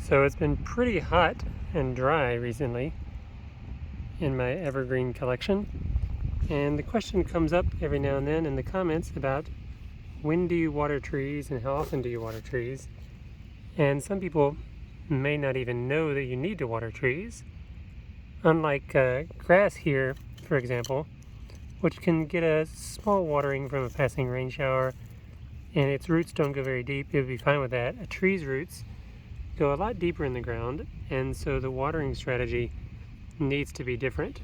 So it's been pretty hot and dry recently in my evergreen collection, and the question comes up every now and then in the comments about when do you water trees and how often do you water trees. And some people may not even know that you need to water trees, unlike grass here, for example, which can get a small watering from a passing rain shower and its roots don't go very deep. It would be fine with that. A tree's roots go a lot deeper in the ground, and so the watering strategy needs to be different.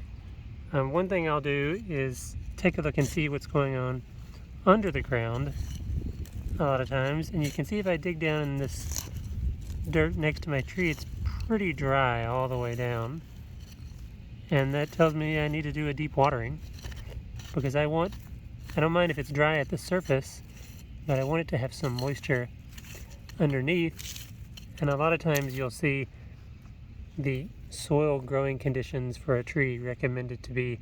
One thing I'll do is take a look and see what's going on under the ground a lot of times, and you can see if I dig down in this dirt next to my tree, it's pretty dry all the way down, and that tells me I need to do a deep watering, because I don't mind if it's dry at the surface, but I want it to have some moisture underneath. And a lot of times you'll see the soil growing conditions for a tree recommended to be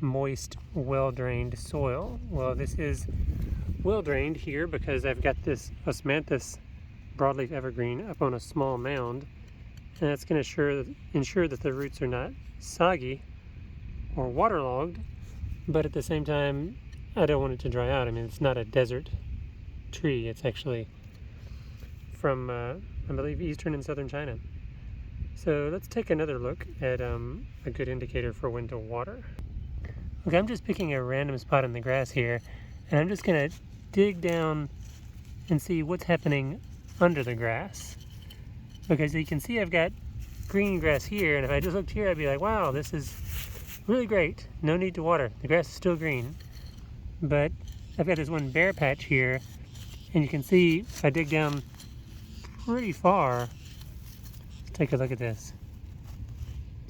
moist, well-drained soil. Well, this is well-drained here because I've got this osmanthus broadleaf evergreen up on a small mound, and that's going to ensure that the roots are not soggy or waterlogged, but at the same time I don't want it to dry out. I mean, it's not a desert tree. It's actually from I believe eastern and southern China. So let's take another look at a good indicator for when to water. Okay, I'm just picking a random spot in the grass here, and I'm just going to dig down and see what's happening under the grass. Because you can see I've got green grass here, and if I just looked here I'd be like, wow, this is really great. No need to water. The grass is still green. But I've got this one bare patch here, and you can see if I dig down pretty far, let's take a look at this.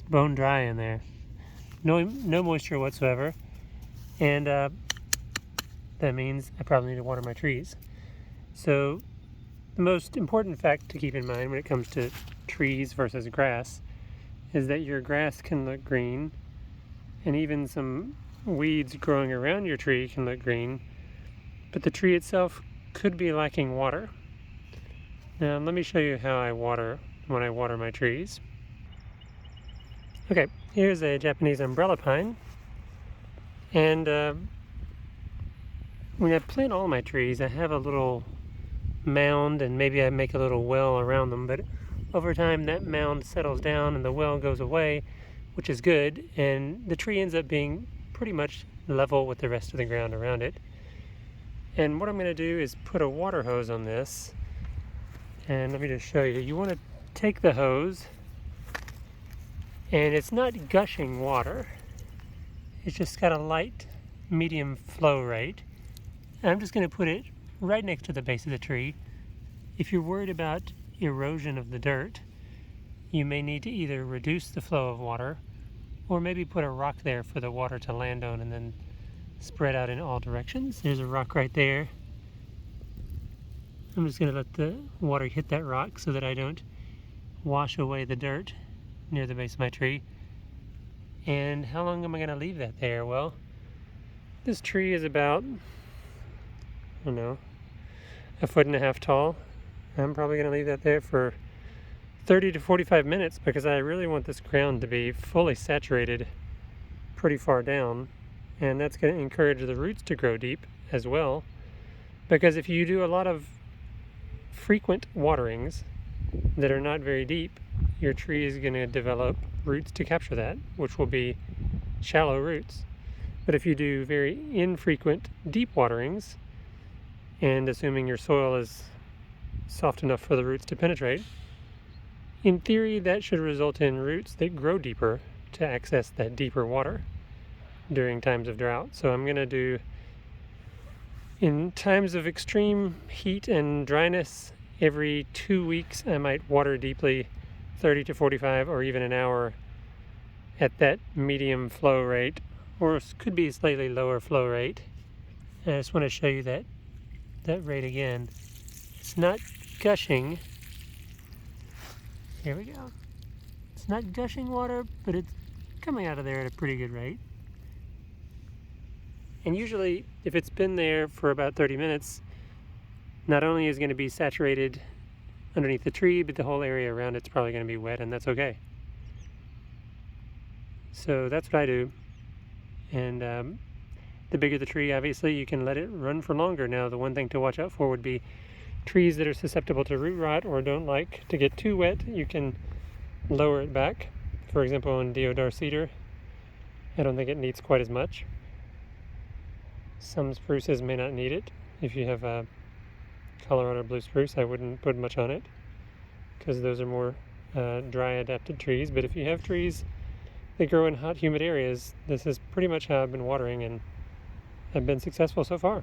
Bone dry in there. No moisture whatsoever, and that means I probably need to water my trees. So the most important fact to keep in mind when it comes to trees versus grass is that your grass can look green, and even some weeds growing around your tree can look green, but the tree itself could be lacking water. Now let me show you how I water when I water my trees. Okay, here's a Japanese umbrella pine, and when I plant all my trees I have a little mound, and maybe I make a little well around them, but over time that mound settles down and the well goes away, which is good, and the tree ends up being pretty much level with the rest of the ground around it. And what I'm going to do is put a water hose on this, and let me just show you. You want to take the hose, and it's not gushing water, it's just got a light medium flow rate, and I'm just going to put it right next to the base of the tree. If you're worried about erosion of the dirt, you may need to either reduce the flow of water or maybe put a rock there for the water to land on and then spread out in all directions. There's a rock right there. I'm just going to let the water hit that rock so that I don't wash away the dirt near the base of my tree. And how long am I going to leave that there? Well, this tree is about, I don't know, 1.5 feet tall. I'm probably going to leave that there for 30 to 45 minutes because I really want this ground to be fully saturated pretty far down, and that's going to encourage the roots to grow deep as well, because if you do a lot of frequent waterings that are not very deep, your tree is going to develop roots to capture that, which will be shallow roots. But if you do very infrequent deep waterings, and assuming your soil is soft enough for the roots to penetrate, in theory that should result in roots that grow deeper to access that deeper water during times of drought. So I'm going to do, in times of extreme heat and dryness, every 2 weeks I might water deeply 30 to 45 or even an hour at that medium flow rate, or it could be a slightly lower flow rate. And I just want to show you that rate again. It's not gushing. Here we go. It's not gushing water, but it's coming out of there at a pretty good rate. And usually, if it's been there for about 30 minutes, not only is it going to be saturated underneath the tree, but the whole area around it's probably going to be wet, and that's okay. So that's what I do. And the bigger the tree, obviously, you can let it run for longer. Now, the one thing to watch out for would be trees that are susceptible to root rot or don't like to get too wet. You can lower it back. For example, on deodar cedar, I don't think it needs quite as much. Some spruces may not need it. If you have a Colorado blue spruce, I wouldn't put much on it because those are more dry adapted trees. But if you have trees that grow in hot, humid areas, this is pretty much how I've been watering, and I've been successful so far.